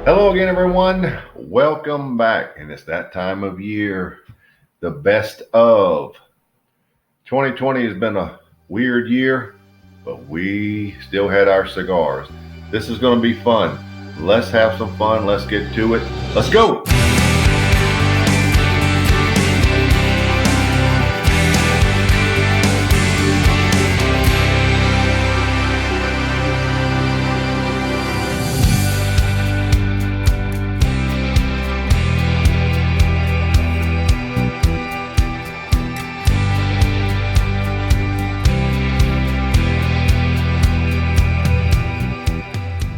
Hello again, everyone. Welcome back. And it's that time of year, the best of. 2020 has been a weird year, but we still had our cigars. This is going to be fun. Let's have some fun. Let's get to it. Let's go.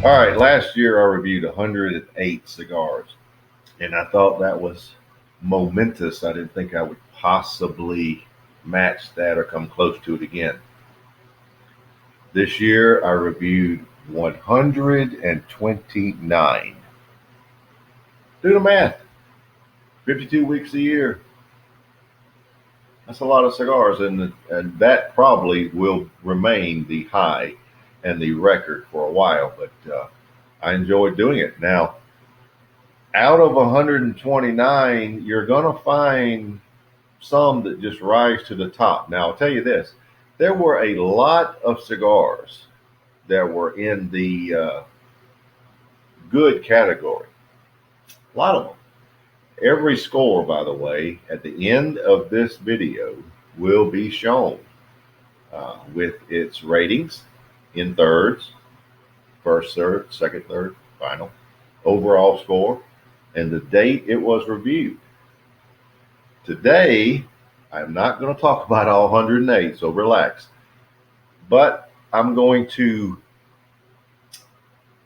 All right, last year I reviewed 108 cigars, and I thought that was momentous. I didn't think I would possibly match that or come close to it again. This year I reviewed 129. Do the math. 52 weeks a year. That's a lot of cigars, and that probably will remain the high and the record for a while, but I enjoyed doing it. Now, out of 129, you're going to find some that just rise to the top. Now, I'll tell you this, there were a lot of cigars that were in the good category. A lot of them. Every score, by the way, at the end of this video will be shown with its ratings in thirds, first third, second third, final, overall score, and the date it was reviewed. Today, I'm not going to talk about all 108, so relax. But I'm going to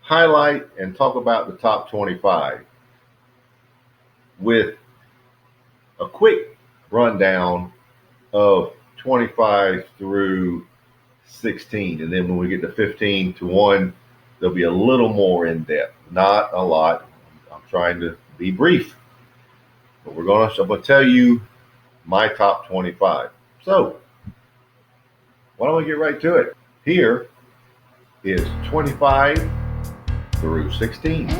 highlight and talk about the top 25 with a quick rundown of 25 through 16. And then when we get to 15 to 1, there'll be a little more in depth. Not a lot. I'm trying to be brief. But I'm going to tell you my top 25. So, why don't we get right to it? Here is 25 through 16.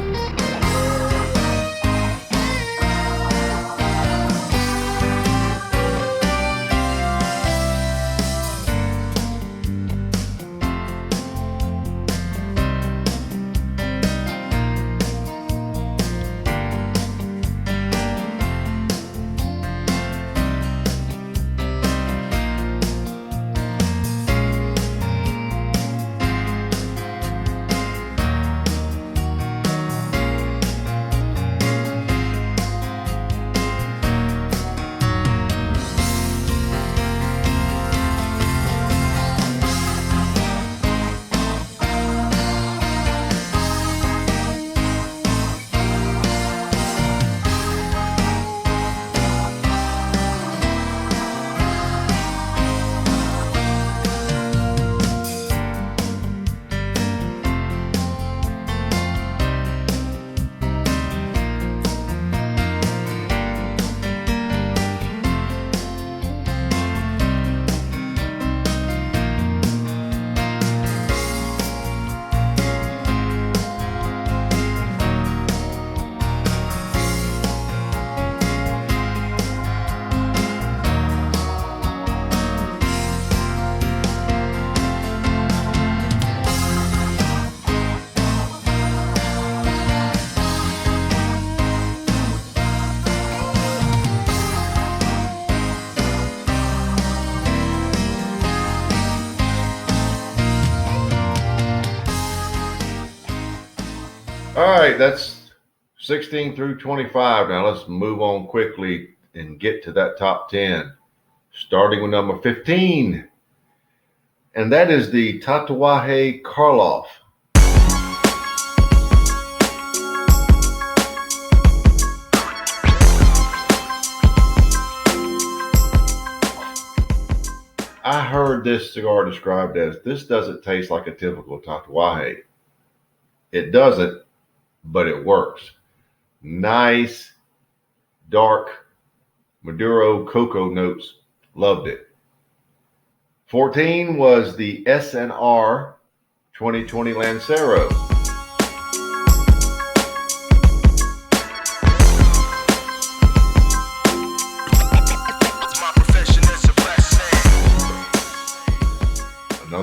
All right, that's 16 through 25. Now let's move on quickly and get to that top 10, starting with number 15. And that is the Tatuaje Karloff. I heard this cigar described as, this doesn't taste like a typical Tatuaje. It doesn't, but it works. Nice, dark, Maduro cocoa notes. Loved it. 14 was the SNR 2020 Lancero.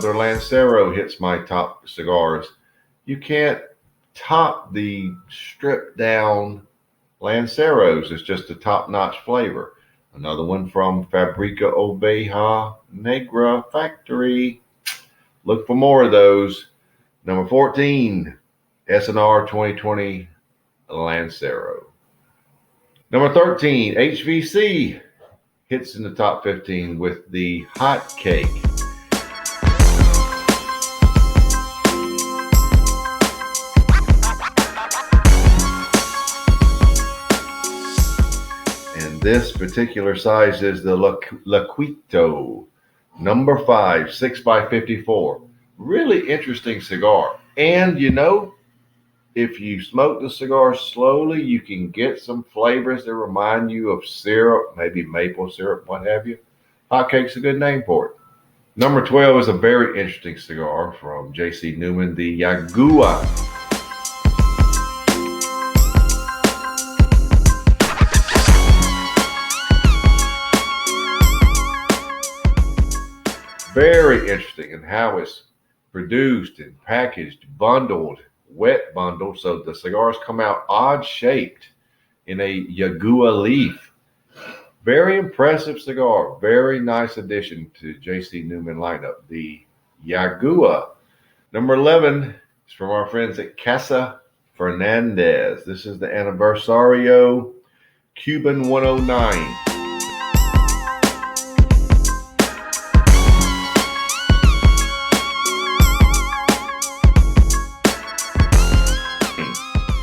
Another Lancero hits my top cigars. You can't top the stripped down Lanceros. It's just a top-notch flavor. Another one from Fabrica Oveja Negra Factory. Look for more of those. Number 14, S&R 2020 Lancero. Number 13, HVC hits in the top 15 with the Hot Cake. And this particular size is the Laquito, number 5, 6x54. Really interesting cigar. And you know, if you smoke the cigar slowly, you can get some flavors that remind you of syrup, maybe maple syrup, what have you. Hot Cake's a good name for it. Number 12 is a very interesting cigar from J.C. Newman, the Yagua. Very interesting in how it's produced and packaged, bundled, wet bundled, so the cigars come out odd shaped in a Yagua leaf. Very impressive cigar. Very nice addition to J.C. Newman lineup, the Yagua. Number 11 is from our friends at Casa Fernandez. This is the Aniversario Cuban 109.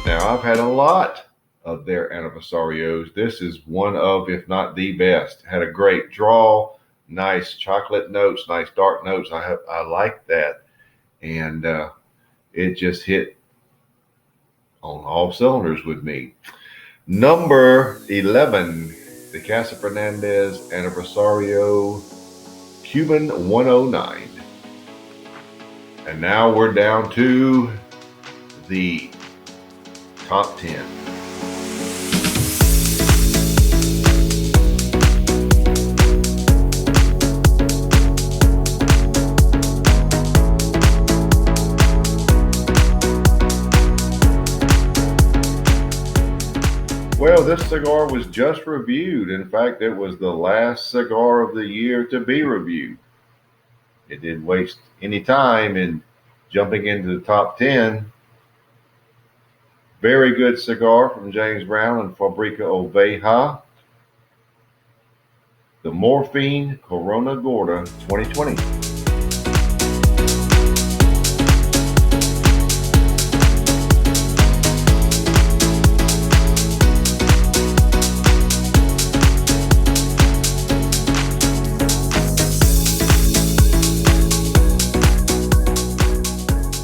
Now, I've had a lot of their Aniversarios. This is one of, if not the best. Had a great draw, nice chocolate notes, nice dark notes. I like that. And it just hit on all cylinders with me. Number 11, the Casa Fernandez Aniversario Cuban 109. And now we're down to the top 10. Well, this cigar was just reviewed. In fact, it was the last cigar of the year to be reviewed. It didn't waste any time in jumping into the top 10. Very good cigar from James Brown and Fabrica Oveja. The Morphine Corona Gorda 2020.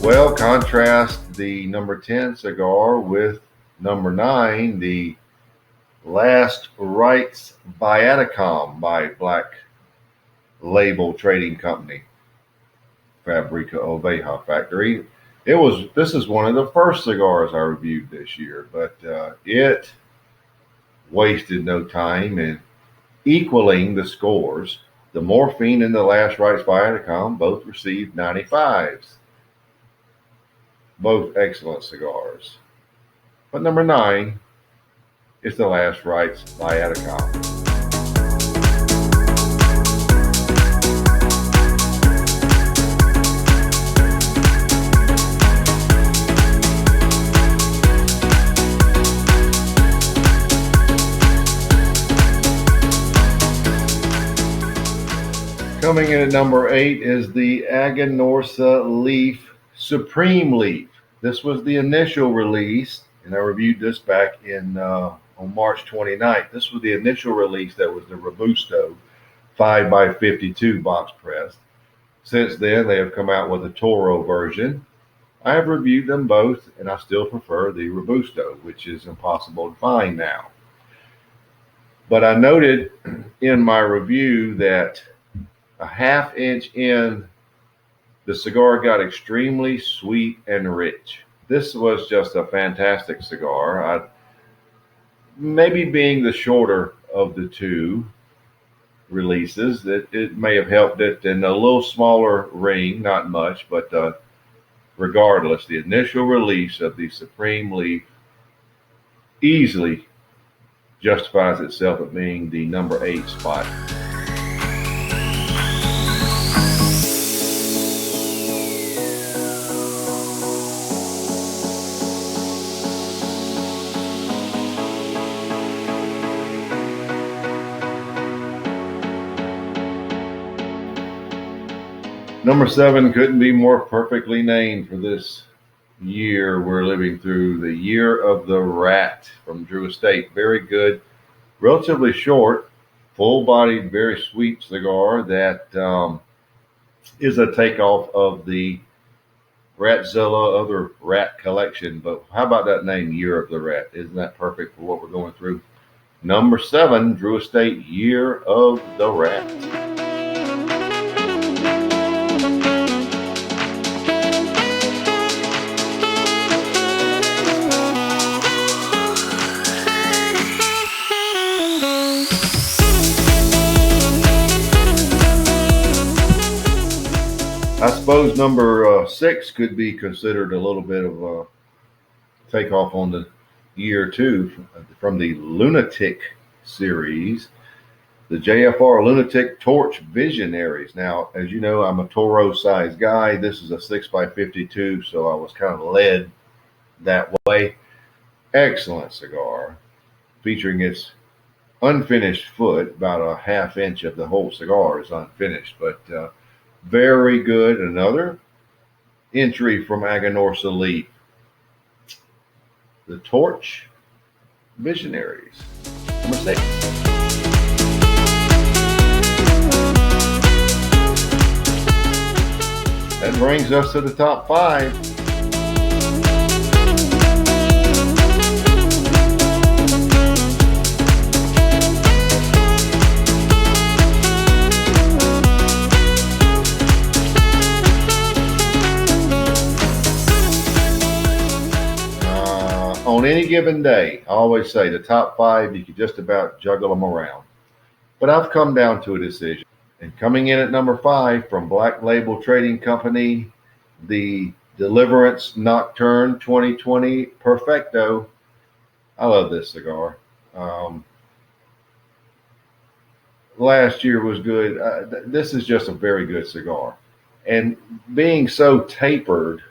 Well, contrast the number 10 cigar with number 9, the Last Rites Viaticom by Black Label Trading Company, Fabrica Oveja Factory. This is one of the first cigars I reviewed this year, but it wasted no time in equaling the scores. The Morphine and the Last Rites Viaticom both received 95s. Both excellent cigars. But number 9 is the Last Rites Viaticom. Coming in at number 8 is the Aganorsa Leaf Supreme Leaf. This was the initial release, and I reviewed this back in on March 29th. This was the initial release that was the Robusto 5x52 box pressed. Since then, they have come out with a Toro version. I have reviewed them both, and I still prefer the Robusto, which is impossible to find now. But I noted in my review that a half inch in, the cigar got extremely sweet and rich. This was just a fantastic cigar. Maybe being the shorter of the two, releases, that it may have helped it in a little smaller ring, not much, but regardless, the initial release of the Supreme Leaf easily justifies itself at being the number 8 spot. Number 7 couldn't be more perfectly named for this year we're living through, the Year of the Rat from Drew Estate. Very good, relatively short, full-bodied, very sweet cigar that is a takeoff of the Ratzilla other rat collection. But how about that name, Year of the Rat? Isn't that perfect for what we're going through? Number 7, Drew Estate, Year of the Rat. I suppose number 6 could be considered a little bit of a takeoff on the year 2 from the Lunatic series, the JFR Lunatic Torch Visionaries. Now, as you know, I'm a Toro size guy. This is a 6x52, so I was kind of led that way. Excellent cigar, featuring its unfinished foot. About a half inch of the whole cigar is unfinished, but very good. Another entry from Aganorsa Leaf, the Torch Visionaries, number 6. That brings us to the top 5. On any given day, I always say the top 5, you could just about juggle them around. But I've come down to a decision. And coming in at number 5 from Black Label Trading Company, the Deliverance Nocturne 2020 Perfecto. I love this cigar. Last year was good. This is just a very good cigar. And being so tapered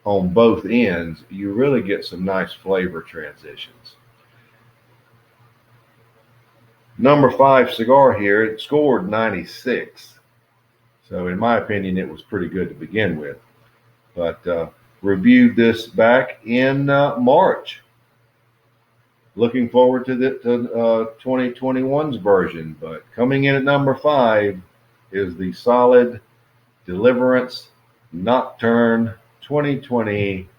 on both ends, you really get some nice flavor transitions. Number 5 cigar here, it scored 96. So in my opinion, it was pretty good to begin with. But reviewed this back in March. Looking forward to 2021's version. But coming in at number 5 is the solid Deliverance Nocturne 2020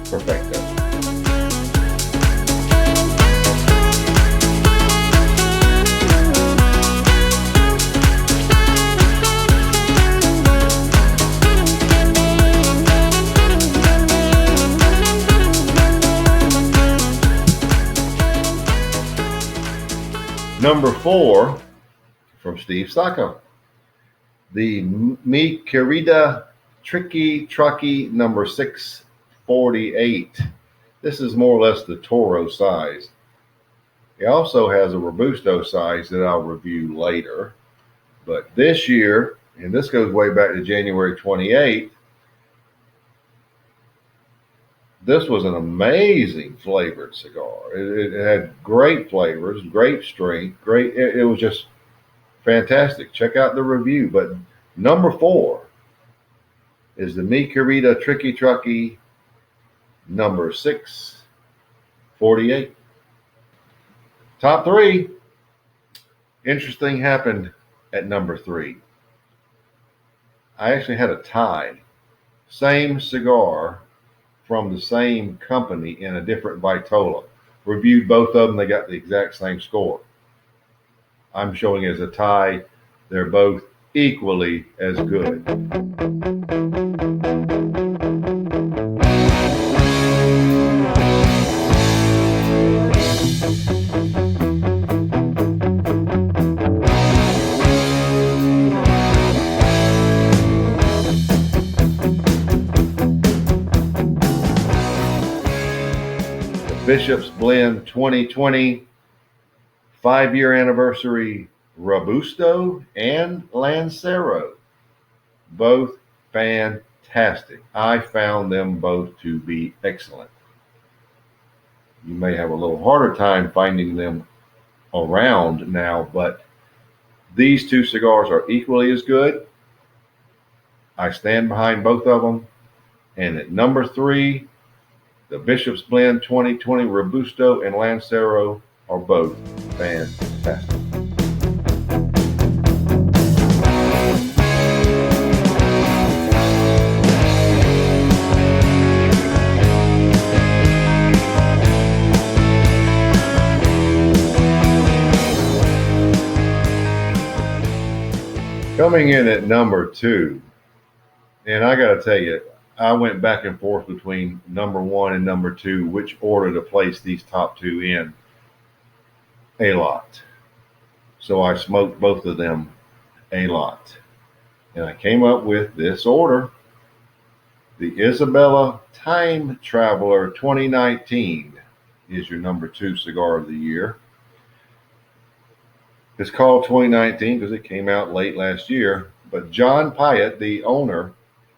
Perfecto. Number 4 from Steve Sacco, the Mi Querida Tricky Trucky number 648. This is more or less the Toro size. It also has a Robusto size that I'll review later. But this year, and this goes way back to January 28th, this was an amazing flavored cigar. It had great flavors, great strength, great. It was just fantastic. Check out the review. But number 4 is the Mi Querida Tricky Trucky number 648. Top 3. Interesting happened at number 3. I actually had a tie. Same cigar from the same company in a different Vitola. Reviewed both of them. They got the exact same score. I'm showing as a tie. They're both equally as good. Bishop's Blend 2020 5-year anniversary Robusto and Lancero. Both fantastic. I found them both to be excellent. You may have a little harder time finding them around now, but these two cigars are equally as good. I stand behind both of them. And at number 3, the Bishop's Blend 2020 Robusto and Lancero are both fantastic. Coming in at number 2, and I got to tell you, I went back and forth between number 1 and number 2, which order to place these top 2 in a lot. So I smoked both of them a lot. And I came up with this order. The Isabella Time Traveler 2019 is your number 2 cigar of the year. It's called 2019 because it came out late last year. But John Pyatt, the owner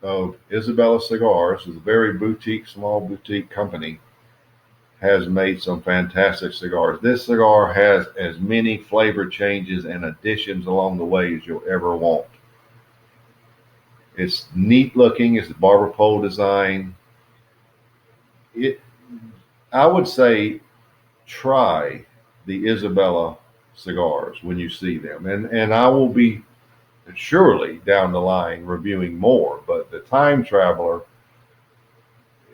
of Isabella Cigars, is a very small boutique company, has made some fantastic cigars. This cigar has as many flavor changes and additions along the way as you'll ever want. It's neat looking. It's a barber pole design. I would say try the Isabella cigars when you see them. And I will be surely down the line reviewing more. But the Time Traveler,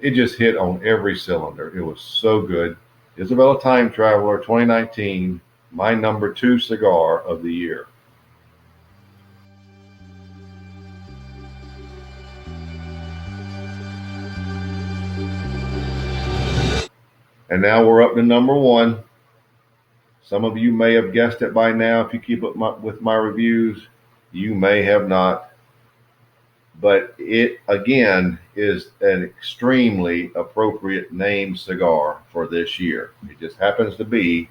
it just hit on every cylinder. It was so good. Isabella Time Traveler 2019, my number 2 cigar of the year. And now we're up to number 1. Some of you may have guessed it by now. If you keep up with my reviews, you may have not. But it, again, is an extremely appropriate named cigar for this year. It just happens to be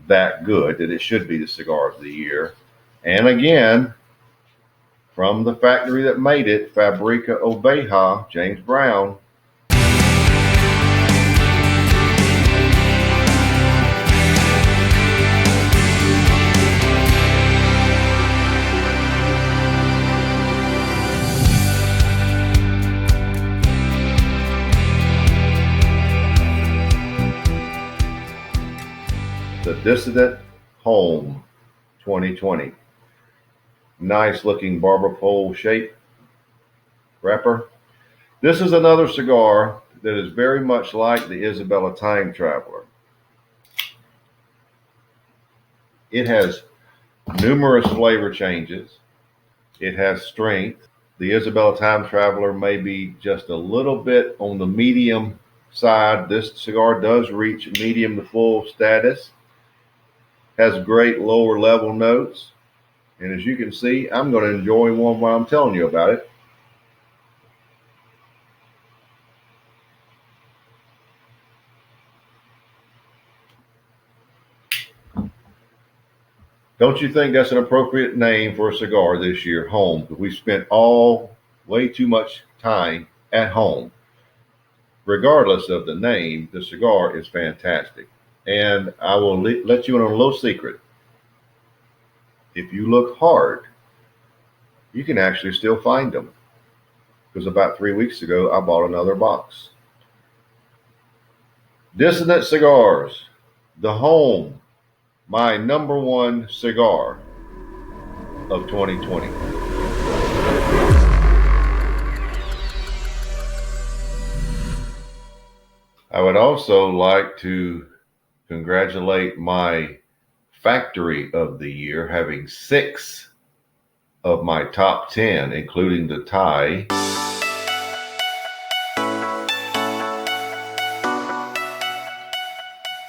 that good that it should be the cigar of the year. And again, from the factory that made it, Fabrica Oveja, James Brown. The Dissident Home 2020. Nice looking barber pole shape wrapper. This is another cigar that is very much like the Isabella Time Traveler. It has numerous flavor changes. It has strength. The Isabella Time Traveler may be just a little bit on the medium side. This cigar does reach medium to full status. Has great lower level notes. And as you can see, I'm going to enjoy one while I'm telling you about it. Don't you think that's an appropriate name for a cigar this year? Home. Because we spent way too much time at home. Regardless of the name, the cigar is fantastic. And I will let you in on a little secret. If you look hard, you can actually still find them. Because about 3 weeks ago, I bought another box. Dissident Cigars, the Home, my number 1 cigar of 2020. I would also like to congratulate my factory of the year, having 6 of my top 10, including the tie.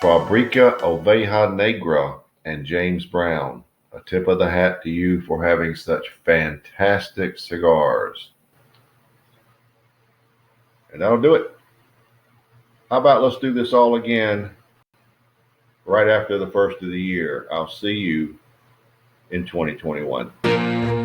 Fabrica Oveja Negra and James Brown. A tip of the hat to you for having such fantastic cigars. And that'll do it. How about let's do this all again right after the first of the year? I'll see you in 2021.